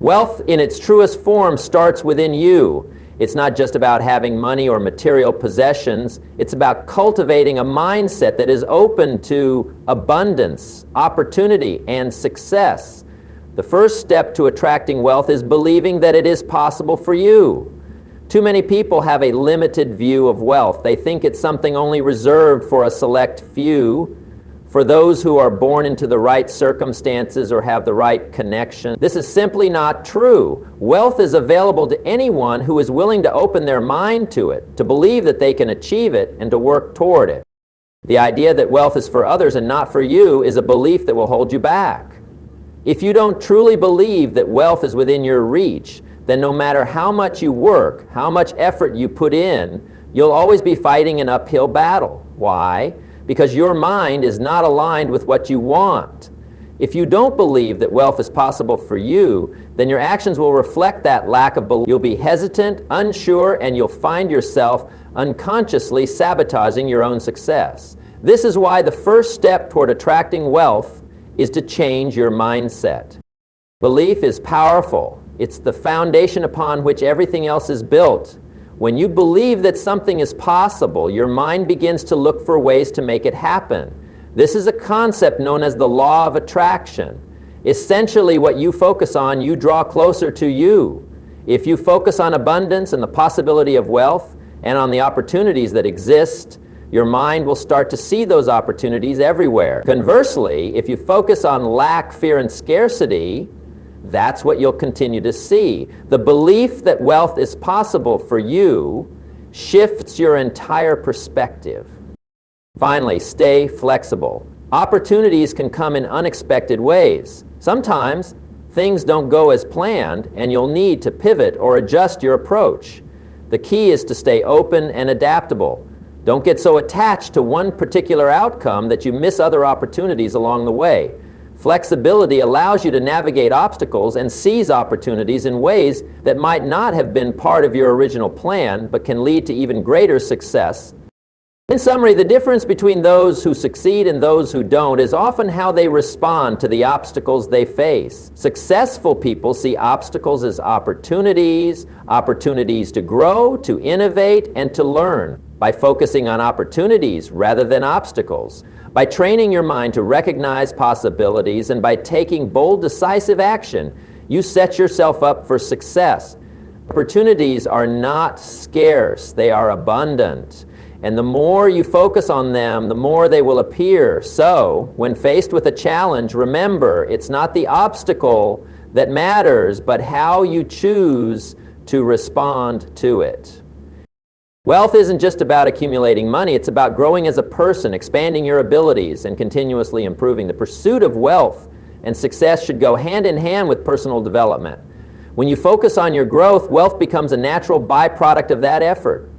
Wealth in its truest form starts within you. It's not just about having money or material possessions. It's about cultivating a mindset that is open to abundance, opportunity, and success. The first step to attracting wealth is believing that it is possible for you. Too many people have a limited view of wealth. They think it's something only reserved for a select few, for those who are born into the right circumstances or have the right connection. This is simply not true. Wealth is available to anyone who is willing to open their mind to it, to believe that they can achieve it, and to work toward it. The idea that wealth is for others and not for you is a belief that will hold you back. If you don't truly believe that wealth is within your reach, then no matter how much you work, how much effort you put in, you'll always be fighting an uphill battle. Why? Because your mind is not aligned with what you want. If you don't believe that wealth is possible for you, then your actions will reflect that lack of belief. You'll be hesitant, unsure, and you'll find yourself unconsciously sabotaging your own success. This is why the first step toward attracting wealth is to change your mindset. Belief is powerful. It's the foundation upon which everything else is built. When you believe that something is possible, your mind begins to look for ways to make it happen. This is a concept known as the law of attraction. Essentially, what you focus on, you draw closer to you. If you focus on abundance and the possibility of wealth and on the opportunities that exist, your mind will start to see those opportunities everywhere. Conversely, if you focus on lack, fear, and scarcity, that's what you'll continue to see. The belief that wealth is possible for you shifts your entire perspective. Finally, stay flexible. Opportunities can come in unexpected ways. Sometimes things don't go as planned, and you'll need to pivot or adjust your approach. The key is to stay open and adaptable. Don't get so attached to one particular outcome that you miss other opportunities along the way. Flexibility allows you to navigate obstacles and seize opportunities in ways that might not have been part of your original plan, but can lead to even greater success. In summary, the difference between those who succeed and those who don't is often how they respond to the obstacles they face. Successful people see obstacles as opportunities, opportunities to grow, to innovate, and to learn. By focusing on opportunities rather than obstacles, by training your mind to recognize possibilities, and by taking bold, decisive action, you set yourself up for success. Opportunities are not scarce, they are abundant. And the more you focus on them, the more they will appear. So, when faced with a challenge, remember, it's not the obstacle that matters, but how you choose to respond to it. Wealth isn't just about accumulating money, it's about growing as a person, expanding your abilities, and continuously improving. The pursuit of wealth and success should go hand in hand with personal development. When you focus on your growth, wealth becomes a natural byproduct of that effort.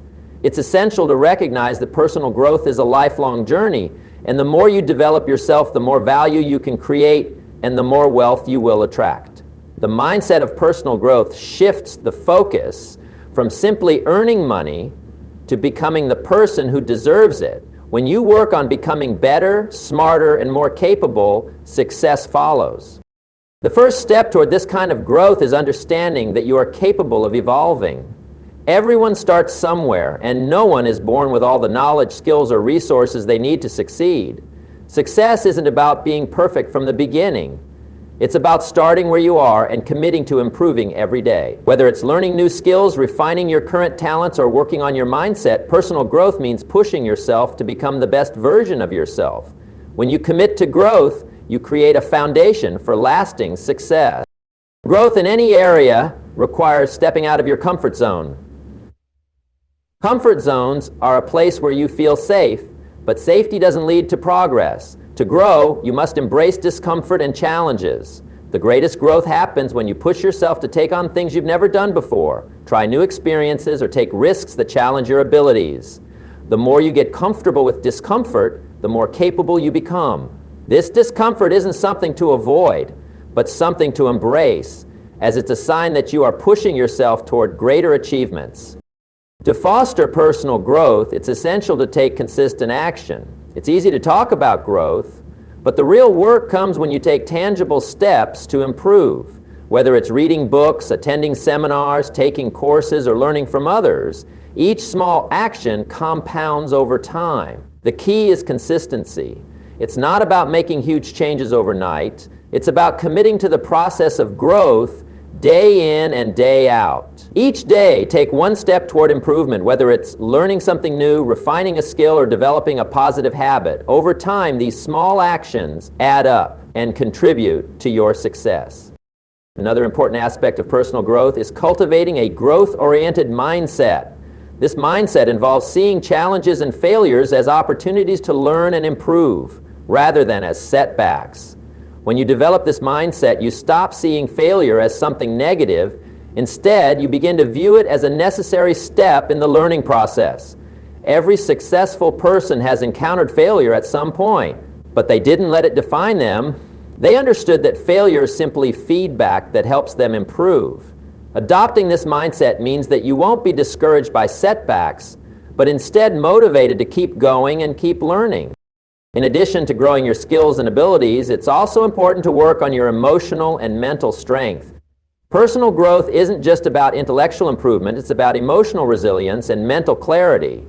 It's essential to recognize that personal growth is a lifelong journey, and the more you develop yourself, the more value you can create, and the more wealth you will attract. The mindset of personal growth shifts the focus from simply earning money to becoming the person who deserves it. When you work on becoming better, smarter, and more capable, success follows. The first step toward this kind of growth is understanding that you are capable of evolving. Everyone starts somewhere, and no one is born with all the knowledge, skills, or resources they need to succeed. Success isn't about being perfect from the beginning. It's about starting where you are and committing to improving every day. Whether it's learning new skills, refining your current talents, or working on your mindset, personal growth means pushing yourself to become the best version of yourself. When you commit to growth, you create a foundation for lasting success. Growth in any area requires stepping out of your comfort zone. Comfort zones are a place where you feel safe, but safety doesn't lead to progress. To grow, you must embrace discomfort and challenges. The greatest growth happens when you push yourself to take on things you've never done before, try new experiences, or take risks that challenge your abilities. The more you get comfortable with discomfort, the more capable you become. This discomfort isn't something to avoid, but something to embrace, as it's a sign that you are pushing yourself toward greater achievements. To foster personal growth, it's essential to take consistent action. It's easy to talk about growth, but the real work comes when you take tangible steps to improve. Whether it's reading books, attending seminars, taking courses, or learning from others, each small action compounds over time. The key is consistency. It's not about making huge changes overnight. It's about committing to the process of growth day in and day out. Each day, take one step toward improvement, whether it's learning something new, refining a skill, or developing a positive habit. Over time, these small actions add up and contribute to your success. Another important aspect of personal growth is cultivating a growth-oriented mindset. This mindset involves seeing challenges and failures as opportunities to learn and improve, rather than as setbacks. When you develop this mindset, you stop seeing failure as something negative. Instead, you begin to view it as a necessary step in the learning process. Every successful person has encountered failure at some point, but they didn't let it define them. They understood that failure is simply feedback that helps them improve. Adopting this mindset means that you won't be discouraged by setbacks, but instead motivated to keep going and keep learning. In addition to growing your skills and abilities, it's also important to work on your emotional and mental strength. Personal growth isn't just about intellectual improvement, it's about emotional resilience and mental clarity.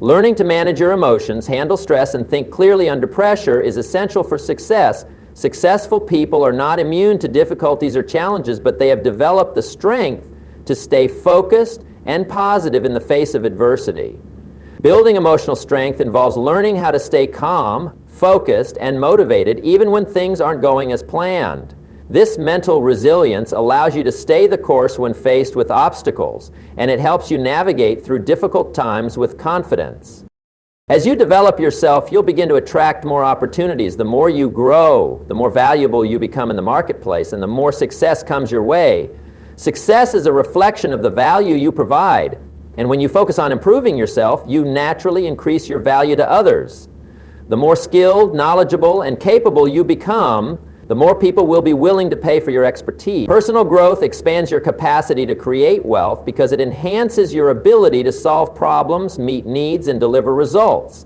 Learning to manage your emotions, handle stress, and think clearly under pressure is essential for success. Successful people are not immune to difficulties or challenges, but they have developed the strength to stay focused and positive in the face of adversity. Building emotional strength involves learning how to stay calm, focused, and motivated even when things aren't going as planned. This mental resilience allows you to stay the course when faced with obstacles, and it helps you navigate through difficult times with confidence. As you develop yourself, you'll begin to attract more opportunities. The more you grow, the more valuable you become in the marketplace, and the more success comes your way. Success is a reflection of the value you provide. And when you focus on improving yourself, you naturally increase your value to others. The more skilled, knowledgeable, and capable you become, the more people will be willing to pay for your expertise. Personal growth expands your capacity to create wealth because it enhances your ability to solve problems, meet needs, and deliver results.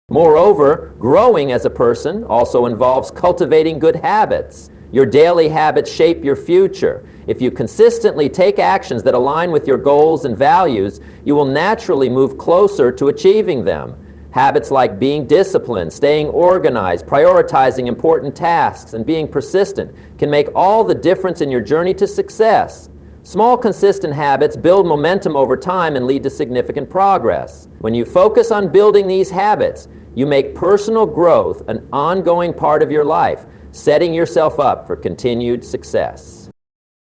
Moreover, growing as a person also involves cultivating good habits. Your daily habits shape your future. If you consistently take actions that align with your goals and values, you will naturally move closer to achieving them. Habits like being disciplined, staying organized, prioritizing important tasks, and being persistent can make all the difference in your journey to success. Small, consistent habits build momentum over time and lead to significant progress. When you focus on building these habits, you make personal growth an ongoing part of your life, setting yourself up for continued success.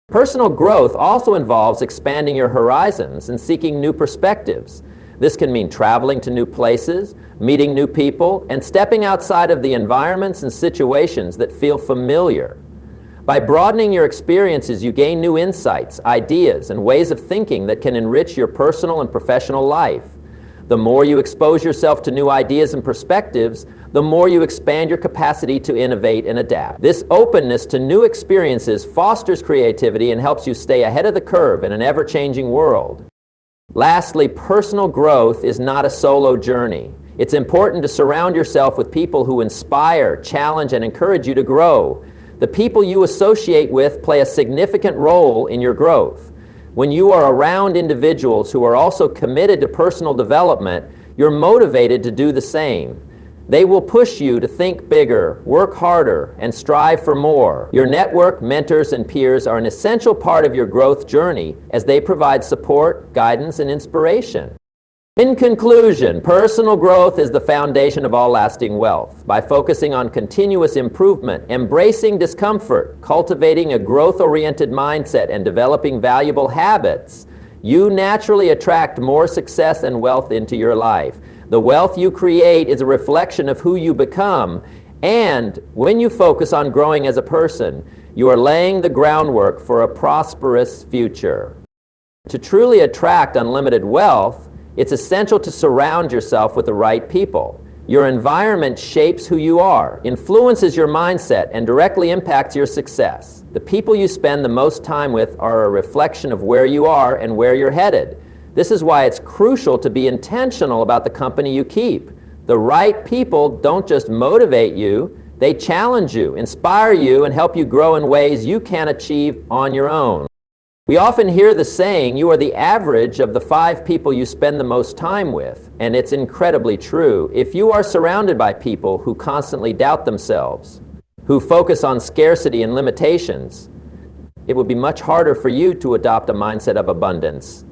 Personal growth also involves expanding your horizons and seeking new perspectives. This can mean traveling to new places, meeting new people, and stepping outside of the environments and situations that feel familiar. By broadening your experiences, you gain new insights, ideas, and ways of thinking that can enrich your personal and professional life. The more you expose yourself to new ideas and perspectives, the more you expand your capacity to innovate and adapt. This openness to new experiences fosters creativity and helps you stay ahead of the curve in an ever-changing world. Lastly, personal growth is not a solo journey. It's important to surround yourself with people who inspire, challenge, and encourage you to grow. The people you associate with play a significant role in your growth. When you are around individuals who are also committed to personal development, you're motivated to do the same. They will push you to think bigger, work harder, and strive for more. Your network, mentors, and peers are an essential part of your growth journey as they provide support, guidance, and inspiration. In conclusion, personal growth is the foundation of all lasting wealth. By focusing on continuous improvement, embracing discomfort, cultivating a growth-oriented mindset, and developing valuable habits, you naturally attract more success and wealth into your life. The wealth you create is a reflection of who you become, and when you focus on growing as a person, you are laying the groundwork for a prosperous future. To truly attract unlimited wealth, it's essential to surround yourself with the right people. Your environment shapes who you are, influences your mindset, and directly impacts your success. The people you spend the most time with are a reflection of where you are and where you're headed. This is why it's crucial to be intentional about the company you keep. The right people don't just motivate you, They challenge you, inspire you, and help you grow in ways you can't achieve on your own. We often hear the saying, you are the average of the 5 people you spend the most time with, and it's incredibly true. If you are surrounded by people who constantly doubt themselves, who focus on scarcity and limitations, it would be much harder for you to adopt a mindset of abundance.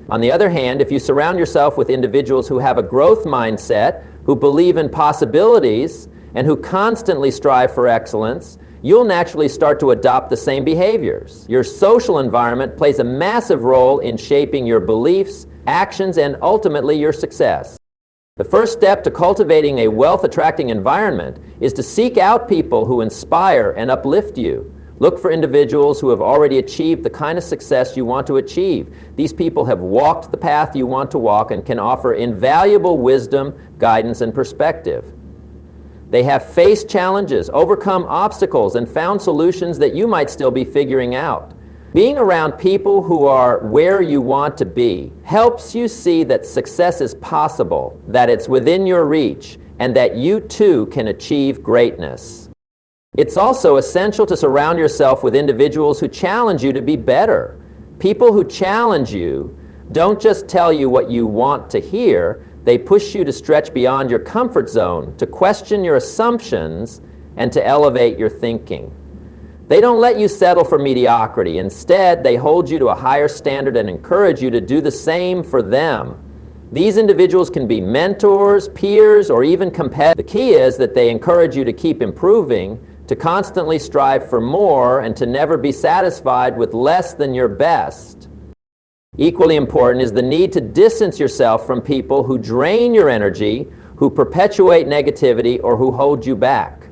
On the other hand, if you surround yourself with individuals who have a growth mindset, who believe in possibilities, and who constantly strive for excellence, you'll naturally start to adopt the same behaviors. Your social environment plays a massive role in shaping your beliefs, actions, and ultimately your success. The first step to cultivating a wealth-attracting environment is to seek out people who inspire and uplift you. Look for individuals who have already achieved the kind of success you want to achieve. These people have walked the path you want to walk and can offer invaluable wisdom, guidance, and perspective. They have faced challenges, overcome obstacles, and found solutions that you might still be figuring out. Being around people who are where you want to be helps you see that success is possible, that it's within your reach, and that you too can achieve greatness. It's also essential to surround yourself with individuals who challenge you to be better. People who challenge you don't just tell you what you want to hear, they push you to stretch beyond your comfort zone, to question your assumptions, and to elevate your thinking. They don't let you settle for mediocrity. Instead, they hold you to a higher standard and encourage you to do the same for them. These individuals can be mentors, peers, or even competitors. The key is that they encourage you to keep improving, to constantly strive for more, and to never be satisfied with less than your best. Equally important is the need to distance yourself from people who drain your energy, who perpetuate negativity, or who hold you back.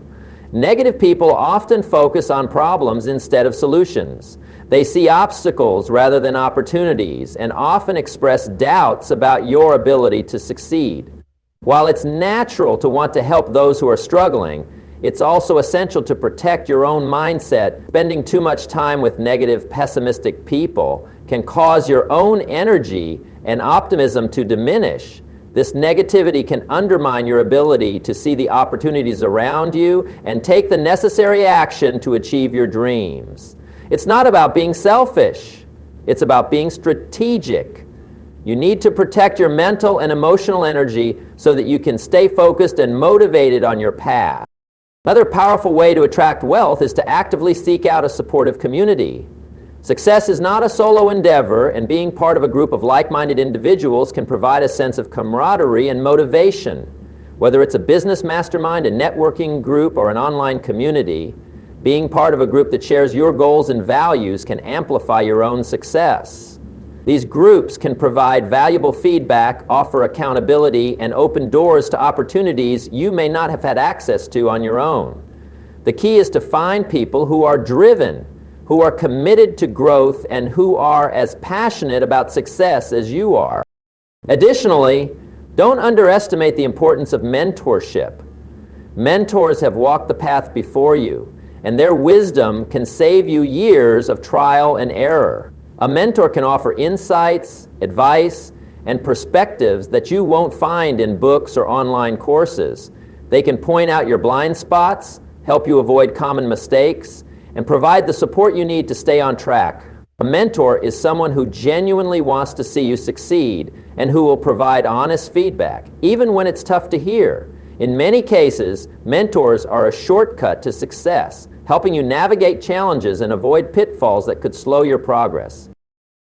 Negative people often focus on problems instead of solutions. They see obstacles rather than opportunities and often express doubts about your ability to succeed. While it's natural to want to help those who are struggling, it's also essential to protect your own mindset. Spending too much time with negative, pessimistic people can cause your own energy and optimism to diminish. This negativity can undermine your ability to see the opportunities around you and take the necessary action to achieve your dreams. It's not about being selfish. It's about being strategic. You need to protect your mental and emotional energy so that you can stay focused and motivated on your path. Another powerful way to attract wealth is to actively seek out a supportive community. Success is not a solo endeavor, and being part of a group of like-minded individuals can provide a sense of camaraderie and motivation. Whether it's a business mastermind, a networking group, or an online community, being part of a group that shares your goals and values can amplify your own success. These groups can provide valuable feedback, offer accountability, and open doors to opportunities you may not have had access to on your own. The key is to find people who are driven, who are committed to growth, and who are as passionate about success as you are. Additionally, don't underestimate the importance of mentorship. Mentors have walked the path before you, and their wisdom can save you years of trial and error. A mentor can offer insights, advice, and perspectives that you won't find in books or online courses. They can point out your blind spots, help you avoid common mistakes, and provide the support you need to stay on track. A mentor is someone who genuinely wants to see you succeed and who will provide honest feedback, even when it's tough to hear. In many cases, mentors are a shortcut to success, helping you navigate challenges and avoid pitfalls that could slow your progress.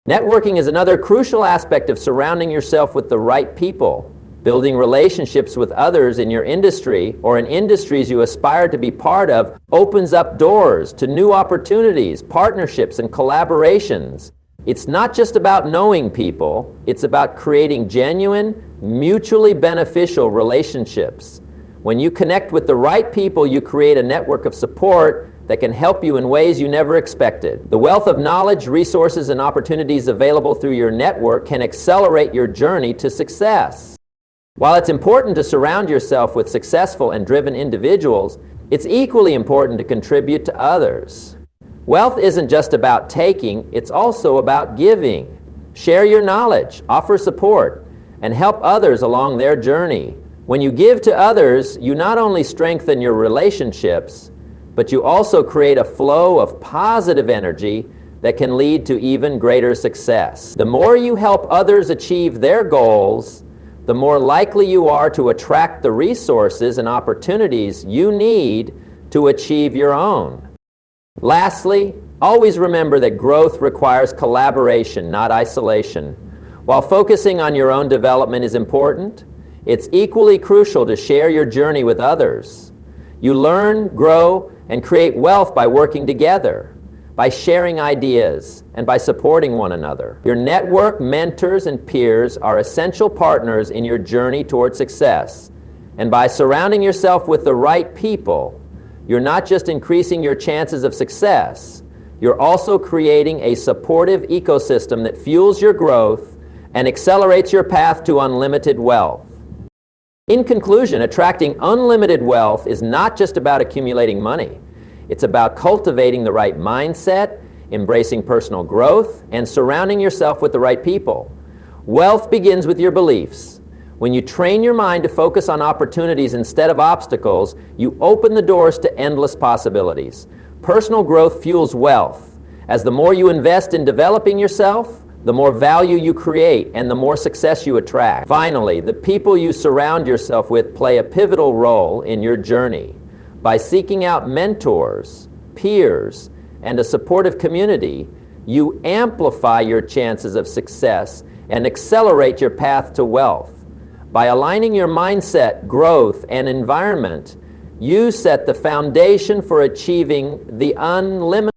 Networking is another crucial aspect of surrounding yourself with the right people. Building relationships with others in your industry or in industries you aspire to be part of opens up doors to new opportunities, partnerships, and collaborations. It's not just about knowing people, it's about creating genuine, mutually beneficial relationships. When you connect with the right people, you create a network of support that can help you in ways you never expected. The wealth of knowledge, resources, and opportunities available through your network can accelerate your journey to success. While it's important to surround yourself with successful and driven individuals, it's equally important to contribute to others. Wealth isn't just about taking, it's also about giving. Share your knowledge, offer support, and help others along their journey. When you give to others, you not only strengthen your relationships, but you also create a flow of positive energy that can lead to even greater success. The more you help others achieve their goals, the more likely you are to attract the resources and opportunities you need to achieve your own. Lastly, always remember that growth requires collaboration, not isolation. While focusing on your own development is important, it's equally crucial to share your journey with others. You learn, grow, and create wealth by working together, by sharing ideas, and by supporting one another. Your network, mentors, and peers are essential partners in your journey toward success. And by surrounding yourself with the right people, you're not just increasing your chances of success, you're also creating a supportive ecosystem that fuels your growth and accelerates your path to unlimited wealth. In conclusion, attracting unlimited wealth is not just about accumulating money. It's about cultivating the right mindset, embracing personal growth, and surrounding yourself with the right people. Wealth begins with your beliefs. When you train your mind to focus on opportunities instead of obstacles, you open the doors to endless possibilities. Personal growth fuels wealth. As the more you invest in developing yourself, the more value you create and the more success you attract. Finally, the people you surround yourself with play a pivotal role in your journey. By seeking out mentors, peers, and a supportive community, you amplify your chances of success and accelerate your path to wealth. By aligning your mindset, growth, and environment, you set the foundation for achieving the unlimited